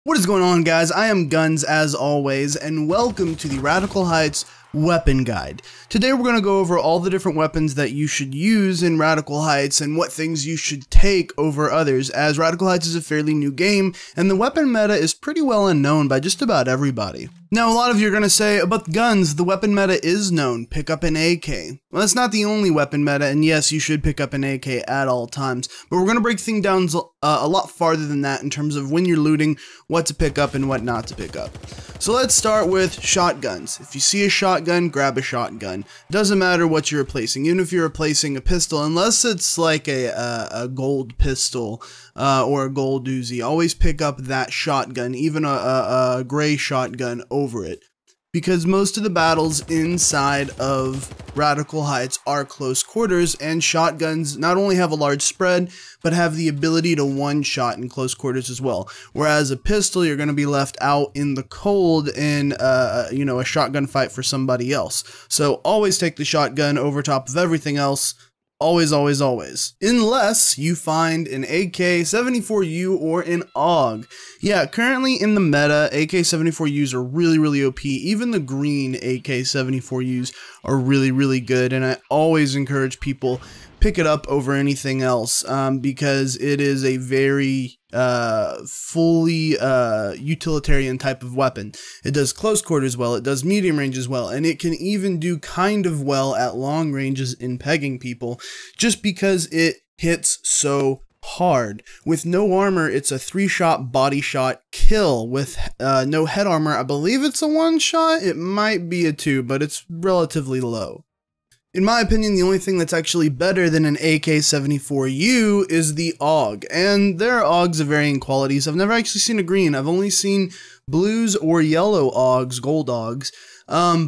What is going on, guys? I am Guns as always, and welcome to the Radical Heights Weapon Guide. Today we're going to go over all the different weapons that you should use in Radical Heights and what things you should take over others, as Radical Heights is a fairly new game and the weapon meta is pretty well unknown by just about everybody. Now, a lot of you are going to say, about guns, the weapon meta is known. Pick up an AK. Well, that's not the only weapon meta, and yes, you should pick up an AK at all times, but we're going to break things down a lot farther than that in terms of when you're looting, what to pick up and what not to pick up. So let's start with shotguns. If you see a shotgun, grab a shotgun. Doesn't matter what you're replacing, even if you're replacing a pistol, unless it's like a gold pistol or a gold Uzi, always pick up that shotgun, even a gray shotgun over it. Because most of the battles inside of Radical Heights are close quarters, and shotguns not only have a large spread, but have the ability to one-shot in close quarters as well. Whereas a pistol, you're going to be left out in the cold in, a shotgun fight for somebody else. So always take the shotgun over top of everything else. Always, always, always. Unless you find an AK-74U or an AUG. Yeah, currently in the meta, AK-74Us are really OP. Even the green AK-74Us are really good, and I always encourage people pick it up over anything else because it is a very fully utilitarian type of weapon. It does close quarters well, it does medium range as well, and it can even do kind of well at long ranges in pegging people just because it hits so hard. With no armor, it's a 3-shot body shot kill. With no head armor, I believe it's a 1-shot. It might be a 2, but it's relatively low. In my opinion, the only thing that's actually better than an AK-74U is the AUG, and there are AUGs of varying qualities. I've never actually seen a green. I've only seen blues or yellow AUGs, gold AUGs,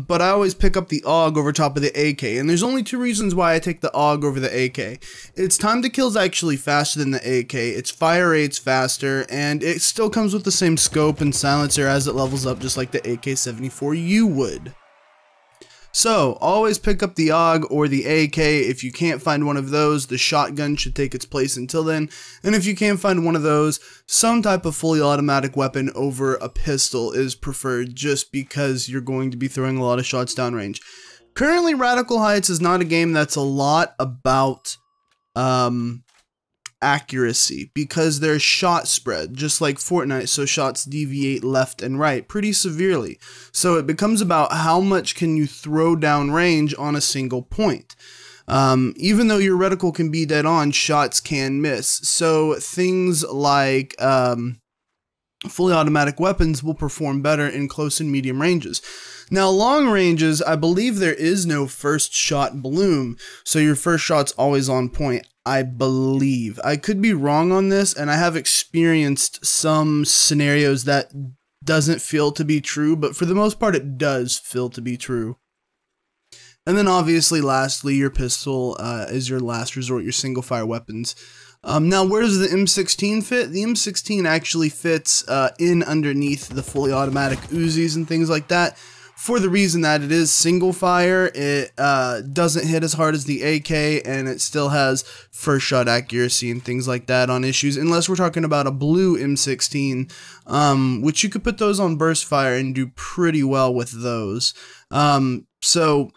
but I always pick up the AUG over top of the AK, and there's only 2 reasons why I take the AUG over the AK. Its time to kill is actually faster than the AK, its fire rate's faster, and it still comes with the same scope and silencer as it levels up just like the AK-74U would. So, always pick up the AUG or the AK. If you can't find one of those, the shotgun should take its place until then. And if you can't find one of those, some type of fully automatic weapon over a pistol is preferred just because you're going to be throwing a lot of shots downrange. Currently, Radical Heights is not a game that's a lot about accuracy because there's shot spread just like Fortnite, so shots deviate left and right pretty severely, so it becomes about how much can you throw down range on a single point. Even though your reticle can be dead on, shots can miss, so things like fully automatic weapons will perform better in close and medium ranges. Now, long ranges, I believe there is no first shot bloom, so your first shot's always on point, I believe. I could be wrong on this, and I have experienced some scenarios that doesn't feel to be true, but for the most part it does feel to be true. And then obviously, lastly, your pistol is your last resort, your single fire weapons. Now, where does the M16 fit? The M16 actually fits in underneath the fully automatic Uzis and things like that, for the reason that it is single fire. It doesn't hit as hard as the AK, and it still has first shot accuracy and things like that on issues, unless we're talking about a blue M16, which you could put those on burst fire and do pretty well with those. So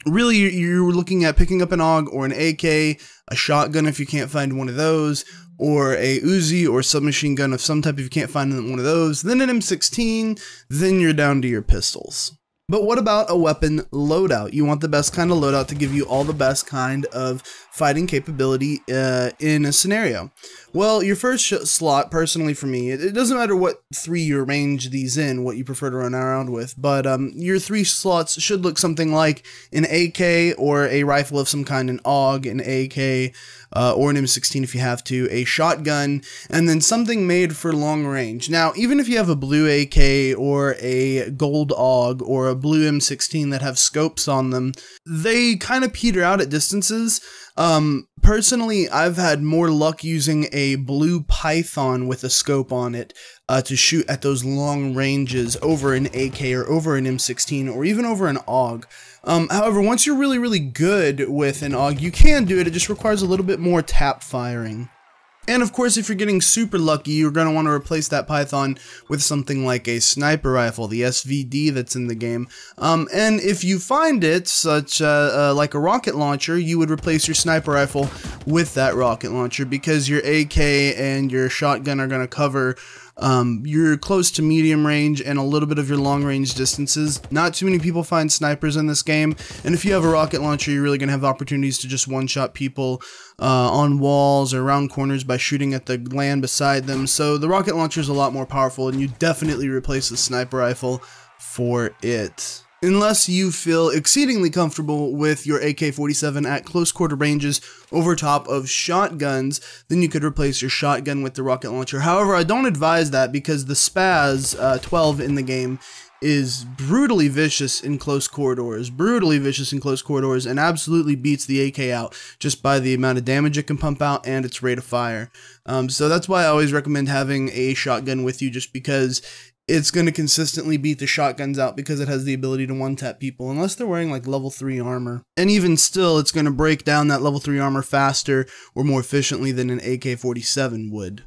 really, you're looking at picking up an AUG or an AK, a shotgun if you can't find one of those, or a Uzi or submachine gun of some type if you can't find one of those, then an M16, then you're down to your pistols. But what about a weapon loadout? You want the best kind of loadout to give you all the best kind of fighting capability in a scenario. Well, your first slot, personally for me, it doesn't matter what 3 you arrange these in, what you prefer to run around with, but your 3 slots should look something like an AK or a rifle of some kind, an AUG, an AK, or an M16 if you have to, a shotgun, and then something made for long range. Now, even if you have a blue AK or a gold AUG or a blue M16 that have scopes on them, they kind of peter out at distances. Personally, I've had more luck using a blue Python with a scope on it to shoot at those long ranges over an AK or over an M16 or even over an AUG. However, once you're really good with an AUG, you can do it. It just requires a little bit more tap firing. And of course, if you're getting super lucky, you're going to want to replace that Python with something like a sniper rifle, the SVD that's in the game. And if you find it, such like a rocket launcher, you would replace your sniper rifle with that rocket launcher, because your AK and your shotgun are going to cover your close to medium range and a little bit of your long range distances. Not too many people find snipers in this game, and if you have a rocket launcher, you're really going to have opportunities to just one-shot people on walls or around corners by shooting at the land beside them. So the rocket launcher is a lot more powerful, and you definitely replace the sniper rifle for it. Unless you feel exceedingly comfortable with your AK-47 at close quarter ranges over top of shotguns, then you could replace your shotgun with the rocket launcher. However, I don't advise that, because the SPAS 12 in the game is brutally vicious in close corridors, and absolutely beats the AK out just by the amount of damage it can pump out and its rate of fire. So that's why I always recommend having a shotgun with you, just because it's going to consistently beat the shotguns out, because it has the ability to one-tap people, unless they're wearing like level 3 armor. And even still, it's going to break down that level 3 armor faster or more efficiently than an AK-47 would.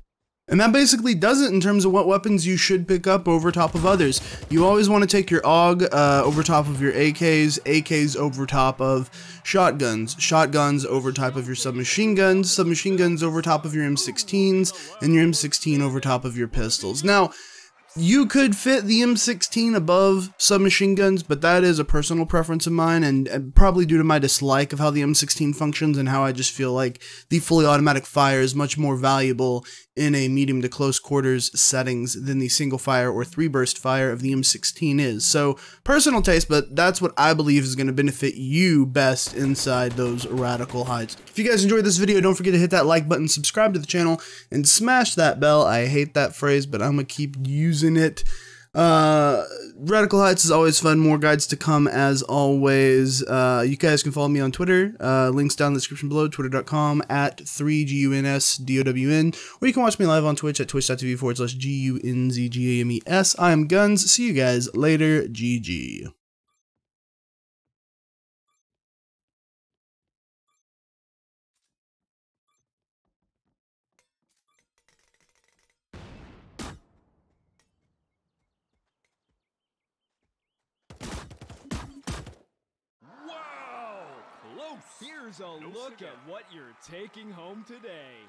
And that basically does it in terms of what weapons you should pick up over top of others. You always want to take your AUG over top of your AKs, AKs over top of shotguns, shotguns over top of your submachine guns, submachine guns over top of your M16s, and your M16 over top of your pistols. Now, you could fit the M16 above submachine guns, but that is a personal preference of mine, and probably due to my dislike of how the M16 functions and how I just feel like the fully automatic fire is much more valuable in a medium to close quarters settings than the single fire or 3-burst fire of the M16 is. So, personal taste, but that's what I believe is going to benefit you best inside those radical heights. If you guys enjoyed this video, don't forget to hit that like button, subscribe to the channel, and smash that bell. I hate that phrase, but I'm going to keep using it. Radical Heights is always fun. More guides to come as always. You guys can follow me on Twitter. Links down in the description below. Twitter.com @3GUNSDOWN. Or you can watch me live on Twitch at twitch.tv/GUNZGAMES. I am Guns. See you guys later. GG. Wow! Close! Here's a look at what you're taking home today.